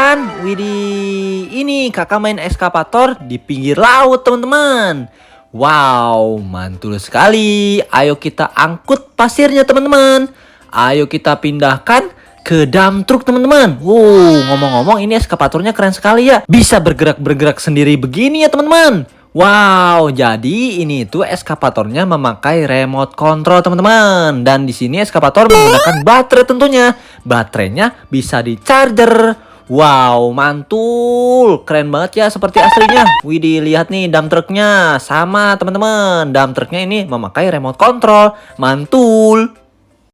kan? Widih, ini kakak main eskavator di pinggir laut teman-teman. Wow, mantul sekali. Ayo kita angkut pasirnya teman-teman. Ayo kita pindahkan ke dump truck teman-teman. Wow, ngomong-ngomong ini eskavatornya keren sekali ya. Bisa bergerak-bergerak sendiri begini ya teman-teman. Wow, jadi ini tuh eskavatornya memakai remote control teman-teman. Dan di sini eskavator menggunakan baterai tentunya. Baterainya bisa di charger. Wow, mantul. Keren banget ya seperti aslinya. Widih, lihat nih dump trucknya. Sama teman-teman. Dump trucknya ini memakai remote control. Mantul.